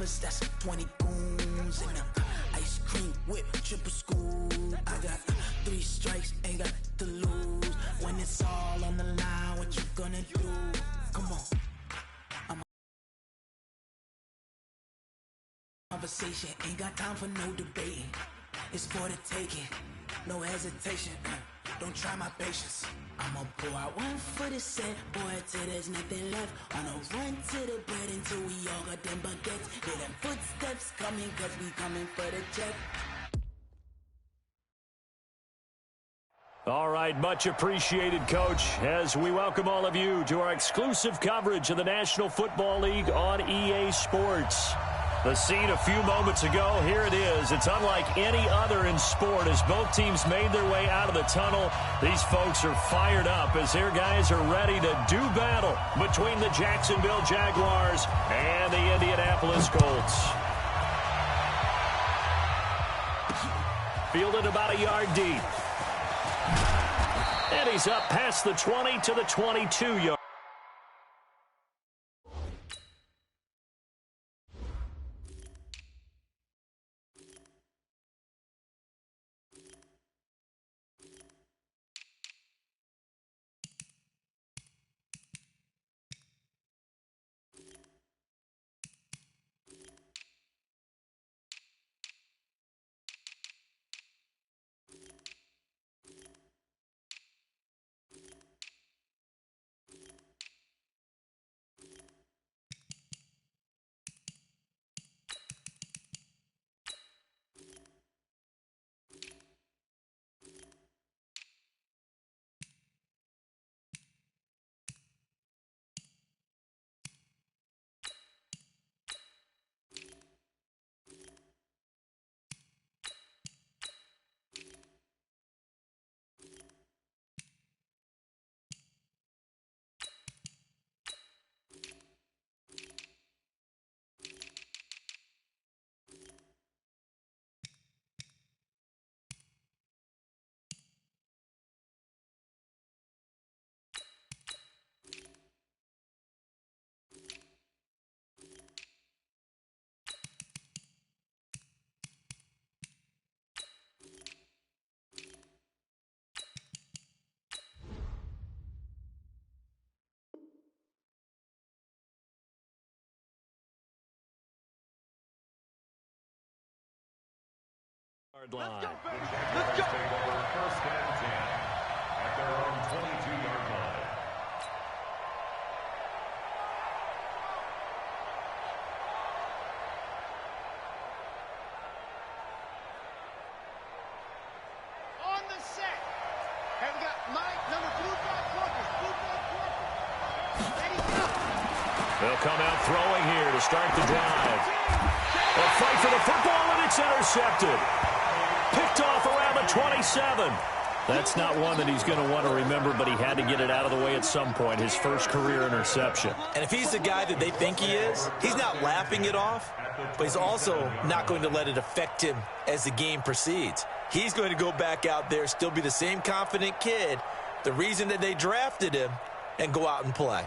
brothers, that's 20 goons in them. Ice cream whip, triple school. I got 3 strikes, ain't got to lose. When it's all on the line, what you gonna do? Come on. Conversation, ain't got time for no debating. It's for the taking, no hesitation. Don't try my patience. I'ma pour out one for the set, boy, till there's nothing left. On a run to the bread until we all got them baguettes. Hear them footsteps coming, cause we coming for the check. All right, much appreciated, Coach, as we welcome all of you to our exclusive coverage of the National Football League on EA Sports. The scene a few moments ago, here it is. It's unlike any other in sport as both teams made their way out of the tunnel. These folks are fired up as their guys are ready to do battle between the Jacksonville Jaguars and the Indianapolis Colts. Fielded about a yard deep. And he's up past the 20 to the 22-yard. Line. Let's go, baby. Let's go. Take over first and 10 at their own 22-yard line. On the set. And we got Mike, number blue flag workers. They'll come out throwing here to start the drive. A fight for the football, and it's intercepted. Picked off around the 27. That's not one that he's going to want to remember, but he had to get it out of the way at some point, his first career interception. And if he's the guy that they think he is, he's not laughing it off, but he's also not going to let it affect him as the game proceeds. He's going to go back out there, still be the same confident kid, the reason that they drafted him, and go out and play.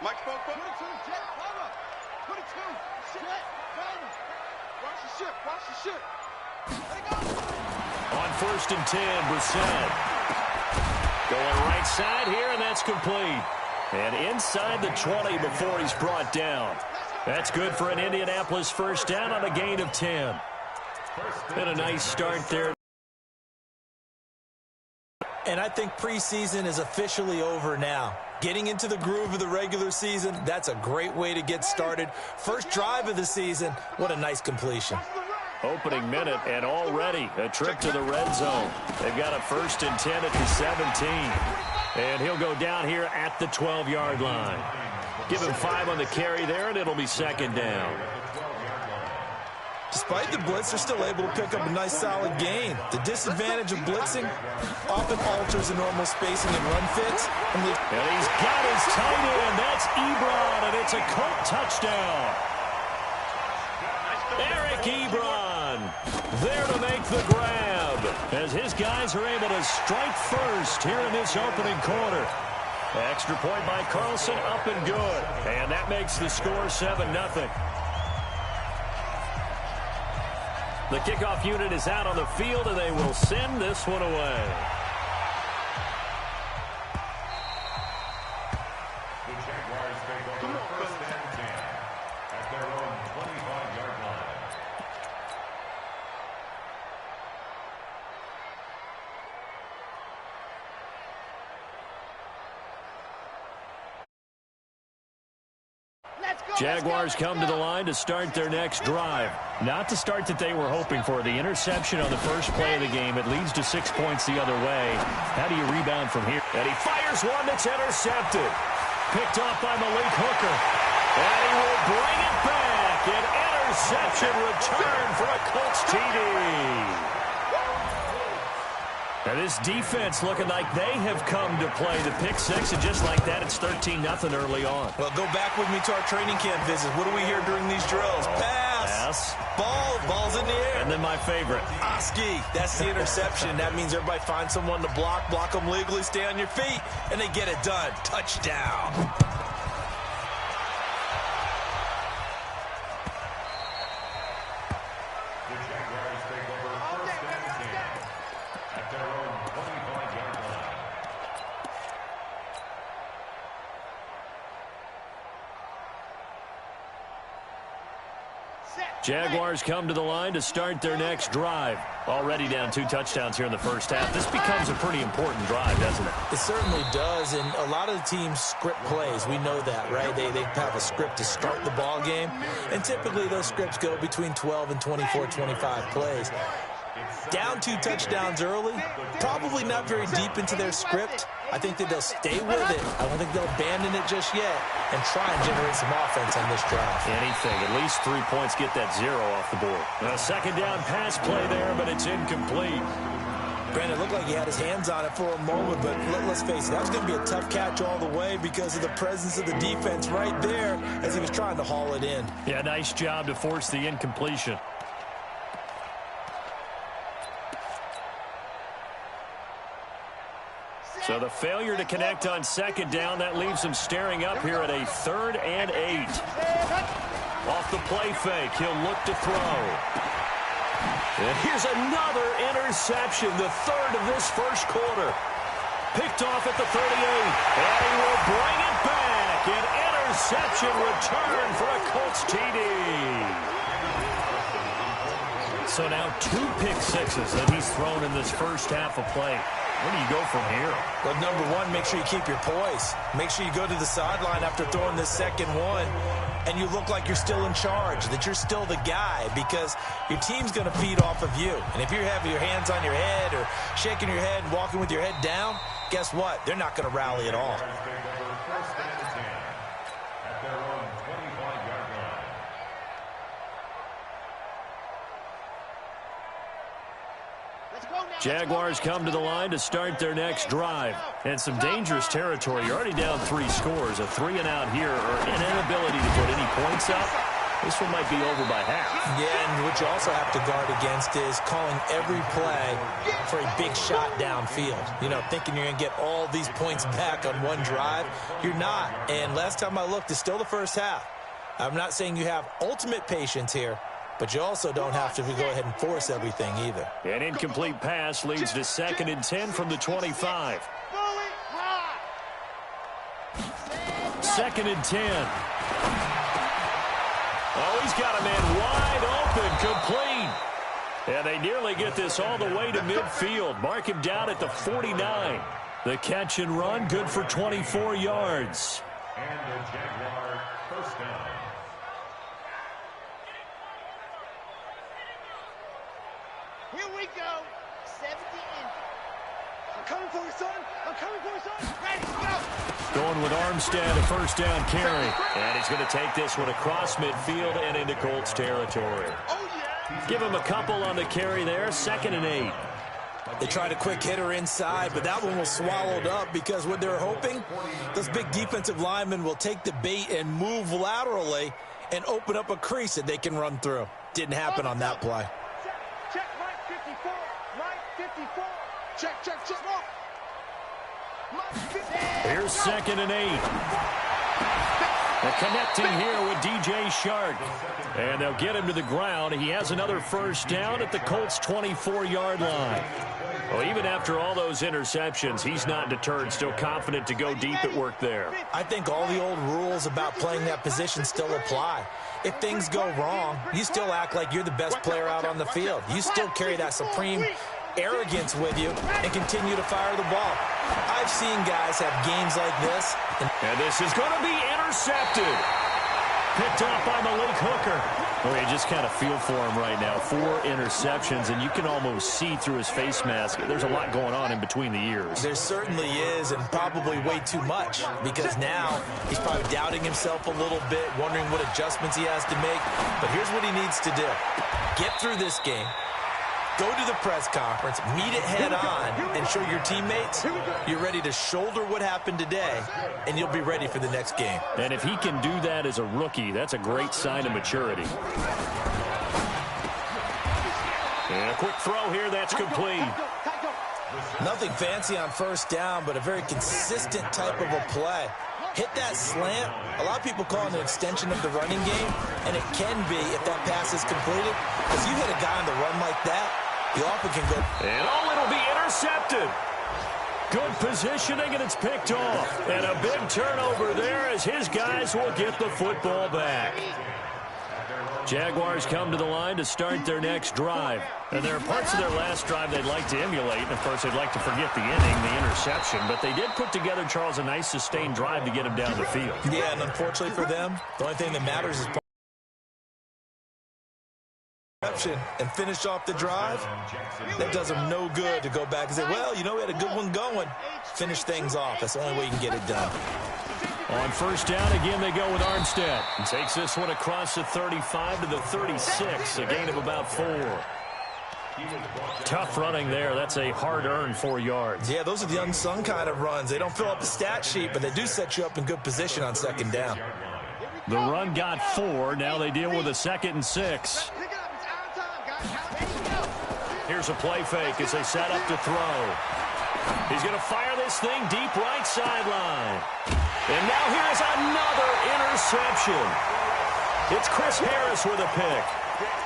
Mike, put it to the jet, cover. Put it to jet, cover. Watch the ship, watch the ship. Let it go. On 1st and 10, Brissett. Going right side here, and that's complete. And inside the 20 before he's brought down. That's good for an Indianapolis first down on a gain of 10. And a nice start there. And I think preseason is officially over now. Getting into the groove of the regular season, that's a great way to get started. First drive of the season, what a nice completion. Opening minute, and already a trip to the red zone. They've got a 1st and 10 at the 17. And he'll go down here at the 12-yard line. Give him 5 on the carry there, and it'll be 2nd down. Despite the blitz, they're still able to pick up a nice solid gain. The disadvantage of blitzing often alters the normal spacing and run fits. And he's got his tight end. That's Ebron, and it's a Colt touchdown. Eric Ebron there to make the grab. as his guys are able to strike first here in this opening quarter. Extra point by Carlson, up and good. And that makes the score 7-0. The kickoff unit is out on the field, and they will send this one away. The Jaguars take over first and 10 at their own 25-yard line. Jaguars come to the line to start their next drive. Not the start that they were hoping for. The interception on the first play of the game. It leads to 6 points the other way. How do you rebound from here? And he fires one that's intercepted. Picked off by Malik Hooker. And he will bring it back. An interception return for a Colts TD. Now this defense looking like they have come to play the pick six, and just like that, it's 13-0 early on. Well, go back with me to our training camp visits. What do we hear during these drills? Pass. Ball's in the air. And then my favorite. Oski, that's the interception. That means everybody finds someone to block them legally, stay on your feet, and they get it done. Touchdown. Jaguars come to the line to start their next drive. Already down 2 touchdowns here in the first half. This becomes a pretty important drive, doesn't it? It certainly does, and a lot of the teams script plays. We know that, right? They have a script to start the ball game, and typically those scripts go between 12 and 24, 25 plays. Down 2 touchdowns early, probably not very deep into their script. I think that they'll stay with it. I don't think they'll abandon it just yet and try and generate some offense on this drive. Anything. At least 3 points, get that 0 off the board. A second down pass play there, but it's incomplete. Granted, it looked like he had his hands on it for a moment, but let's face it, that was going to be a tough catch all the way because of the presence of the defense right there as he was trying to haul it in. Yeah, nice job to force the incompletion. So the failure to connect on second down, that leaves him staring up here at a 3rd and 8. Off the play fake, he'll look to throw. And here's another interception, the 3rd of this first quarter. Picked off at the 38, and he will bring it back. An interception return for a Colts TD. So now 2 pick sixes that he's thrown in this first half of play. Where do you go from here? Well, number one, make sure you keep your poise. Make sure you go to the sideline after throwing this second one, and you look like you're still in charge, that you're still the guy, because your team's going to feed off of you. And if you're having your hands on your head or shaking your head and walking with your head down, guess what? They're not going to rally at all. Jaguars come to the line to start their next drive. And some dangerous territory. You're already down 3 scores. A 3-and-out here, or an inability to put any points up. This one might be over by half. Yeah, and what you also have to guard against is calling every play for a big shot downfield. You know, thinking you're going to get all these points back on one drive. You're not. And last time I looked, it's still the first half. I'm not saying you have ultimate patience here, but you also don't have to go ahead and force everything either. An incomplete pass leads to 2nd and 10 from the 25. 2nd and 10. Oh, he's got a man wide open, complete. And they nearly get this all the way to midfield. Mark him down at the 49. The catch and run, good for 24 yards. And the Jaguar first down. Here we go. 70 in. I'm coming for you, son. I'm coming for you, son. Ready, go. Going with Armstead, a first down carry. And he's going to take this one across midfield and into Colts territory. Oh, yeah. Give him a couple on the carry there. 2nd and 8. They tried a quick hitter inside, but that one was swallowed up because what they're hoping, those big defensive linemen will take the bait and move laterally and open up a crease that they can run through. Didn't happen on that play. Check right 54, right 54. Check, check, check. Here's 2nd and 8. They're connecting here with DJ Shark. And they'll get him to the ground. He has another first down at the Colts' 24-yard line. Well, even after all those interceptions, he's not deterred, still confident to go deep at work there. I think all the old rules about playing that position still apply. If things go wrong, you still act like you're the best player out on the field. You still carry that supreme arrogance with you and continue to fire the ball. I've seen guys have games like this. And this is going to be intercepted. Picked off by Malik Hooker. Well, you just kind of feel for him right now. 4 interceptions, and you can almost see through his face mask. There's a lot going on in between the ears. There certainly is, and probably way too much, because now he's probably doubting himself a little bit, wondering what adjustments he has to make. But here's what he needs to do. Get through this game. Go to the press conference, meet it head on, and show your teammates you're ready to shoulder what happened today, and you'll be ready for the next game. And if he can do that as a rookie, that's a great sign of maturity. And a quick throw here, that's complete. Nothing fancy on first down, but a very consistent type of a play. Hit that slant. A lot of people call it an extension of the running game, and it can be if that pass is completed. Because you hit a guy on the run like that, you often can go. And it'll be intercepted. Good positioning, and it's picked off. And a big turnover there as his guys will get the football back. Jaguars come to the line to start their next drive. And there are parts of their last drive they'd like to emulate. And, of course, they'd like to forget the inning, the interception. But they did put together, Charles, a nice sustained drive to get him down the field. Yeah, and unfortunately for them, the only thing that matters is and finish off the drive. That does them no good to go back and say, well, you know, we had a good one going. Finish things off. That's the only way you can get it done. On first down, again, they go with Armstead. And takes this one across the 35 to the 36, a gain of about 4. Tough running there. That's a hard-earned 4 yards. Yeah, those are the unsung kind of runs. They don't fill up the stat sheet, but they do set you up in good position on second down. The run got 4. Now they deal with a 2nd and 6. Here's a play fake as they set up to throw. He's going to fire this thing deep right sideline. And now here's another interception. It's Chris Harris with a pick.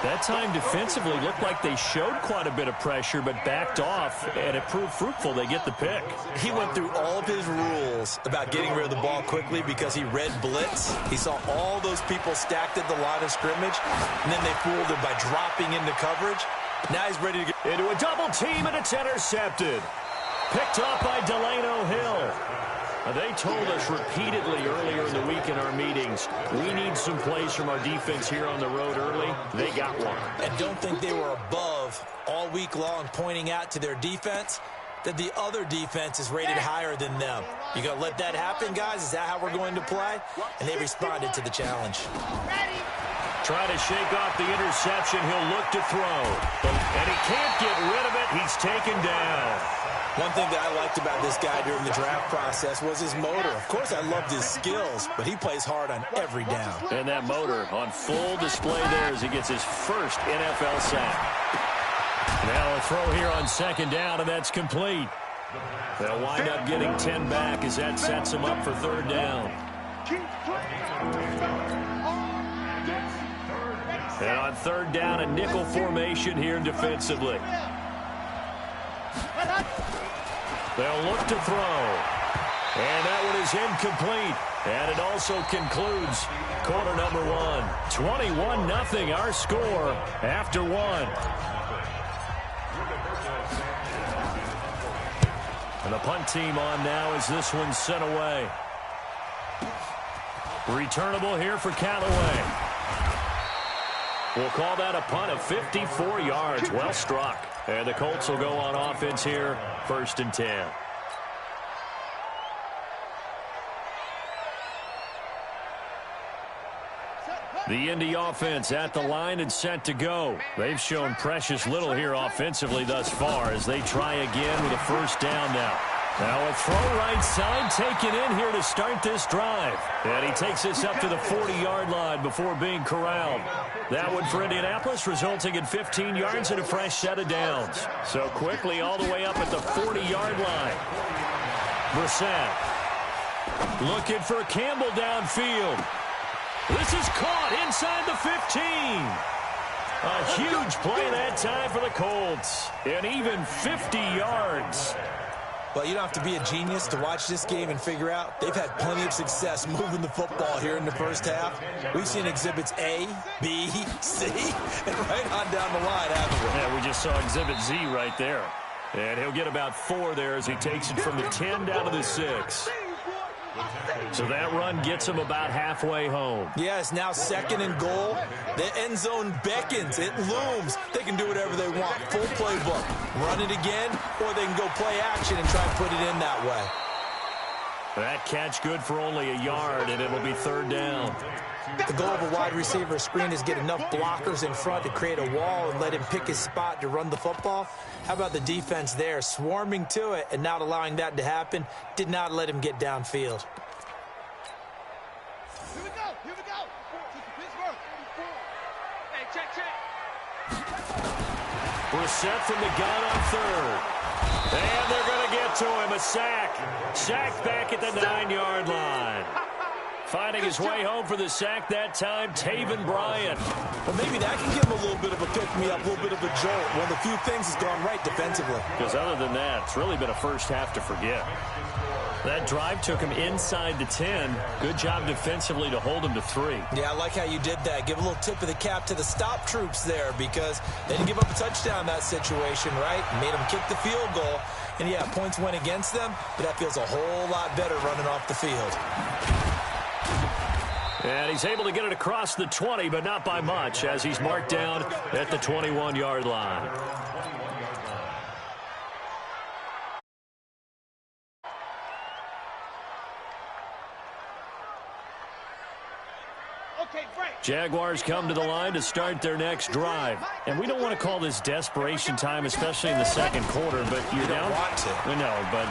That time defensively looked like they showed quite a bit of pressure but backed off, and it proved fruitful. They get the pick. He went through all of his rules about getting rid of the ball quickly because he read blitz. He saw all those people stacked at the line of scrimmage, and then they fooled him by dropping into coverage. Now he's ready to get into a double team, and it's intercepted. Picked up by Delano Hill. They told us repeatedly earlier in the week in our meetings, we need some plays from our defense here on the road early. They got one. And don't think they were above all week long pointing out to their defense that the other defense is rated higher than them. You going to let that happen, guys? Is that how we're going to play? And they responded to the challenge. Try to shake off the interception. He'll look to throw. And he can't get rid of it. He's taken down. One thing that I liked about this guy during the draft process was his motor. Of course, I loved his skills, but he plays hard on every down. And that motor on full display there as he gets his first NFL sack. Now a throw here on second down, and that's complete. They'll wind up getting 10 back as that sets him up for third down. And on third down, a nickel formation here defensively. They'll look to throw. And that one is incomplete. And it also concludes quarter number 1. 21-0 our score after 1. And the punt team on now as this one's sent away. Returnable here for Callaway. We'll call that a punt of 54 yards. Well struck. And the Colts will go on offense here, 1st and 10. The Indy offense at the line and set to go. They've shown precious little here offensively thus far as they try again with a first down now. Now a throw right side taken in here to start this drive. And he takes this up to the 40-yard line before being corralled. That one for Indianapolis, resulting in 15 yards and a fresh set of downs. So quickly all the way up at the 40-yard line. Brissett looking for Campbell downfield. This is caught inside the 15. A huge play that time for the Colts. And even 50 yards. Well, you don't have to be a genius to watch this game and figure out they've had plenty of success moving the football here in the first half. We've seen exhibits A, B, C, and right on down the line, haven't we? Yeah, we just saw exhibit Z right there. And he'll get about 4 there as he takes it from the 10 down to the 6. So that run gets him about halfway home. Yeah, it's now 2nd and goal. The end zone beckons. It looms. They can do whatever they want. Full playbook. Run it again, or they can go play action and try and put it in that way. That catch good for only a yard, and it'll be 3rd down. The goal of a wide receiver screen is get enough blockers in front to create a wall and let him pick his spot to run the football. How about the defense there, swarming to it and not allowing that to happen? Did not let him get downfield. Here we go. Here we go. Pittsburgh. Hey, check. Brissett from the gun on 3rd. And they're going to get to him. A sack. Sack back at the 9-yard line. Finding his way home for the sack that time, Taven Bryan. Well, maybe that can give him a little bit of a pick-me-up, a little bit of a jolt. One of the few things has gone right defensively. Because other than that, it's really been a first half to forget. That drive took him inside the 10. Good job defensively to hold him to 3. Yeah, I like how you did that. Give a little tip of the cap to the stop troops there because they didn't give up a touchdown in that situation, right? Made them kick the field goal. And, yeah, points went against them, but that feels a whole lot better running off the field. And he's able to get it across the 20, but not by much, as he's marked down at the 21-yard line. Jaguars come to the line to start their next drive. And we don't want to call this desperation time, especially in the second quarter, but you're down. Want to. No, but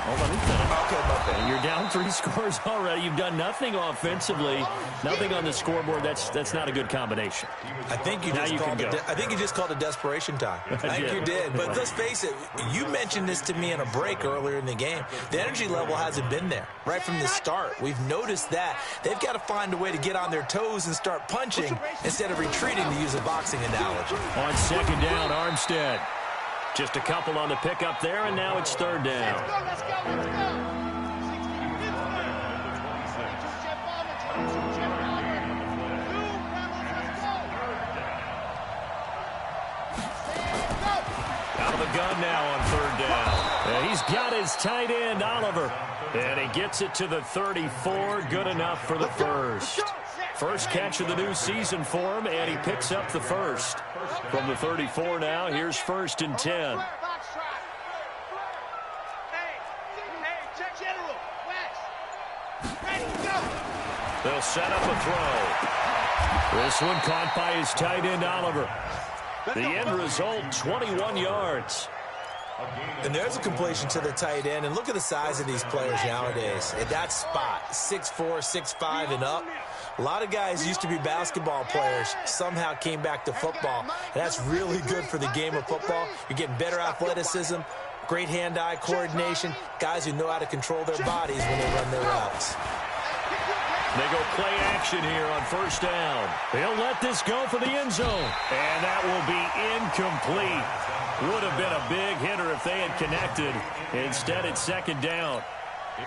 hold on. Okay. You're down 3 scores already. You've done nothing offensively, nothing on the scoreboard. That's not a good combination. I think you just called it desperation time. I think you did. But let's face it, you mentioned this to me in a break earlier in the game. The energy level hasn't been there right from the start. We've noticed that. They've got to find a way to get on their toes and start punching instead of retreating, to use a boxing analogy. On 2nd down, Armstead. Just a couple on the pickup there, and now it's 3rd down. Let's go. Out of the gun now on 3rd down. And he's got his tight end, Oliver. And he gets it to the 34. Good enough for the first. First catch of the new season for him, and he picks up the first. From the 34 now, here's 1st and 10. They'll set up a throw. This one caught by his tight end, Oliver. The end result, 21 yards. And there's a completion to the tight end. And look at the size of these players nowadays. At that spot, 6'4", 6'5", and up. A lot of guys used to be basketball players, somehow came back to football. And that's really good for the game of football. You're getting better athleticism, great hand-eye coordination, guys who know how to control their bodies when they run their routes. They go play action here on 1st down. They'll let this go for the end zone. And that will be incomplete. Would have been a big hitter if they had connected. Instead, it's 2nd down.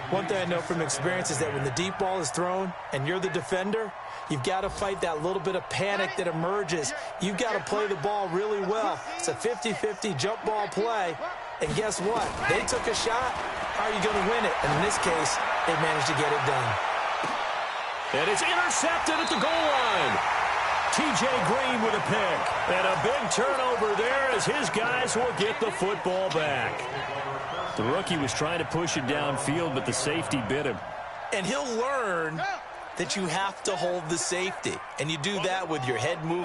One thing I know from experience is that when the deep ball is thrown and you're the defender, you've got to fight that little bit of panic that emerges. You've got to play the ball really well. It's a 50-50 jump ball play. And guess what? They took a shot. How are you going to win it? And in this case, they managed to get it done. And it's intercepted at the goal line. T.J. Green with a pick. And a big turnover there as his guys will get the football back. The rookie was trying to push it downfield, but the safety bit him. And he'll learn that you have to hold the safety. And you do that with your head movement.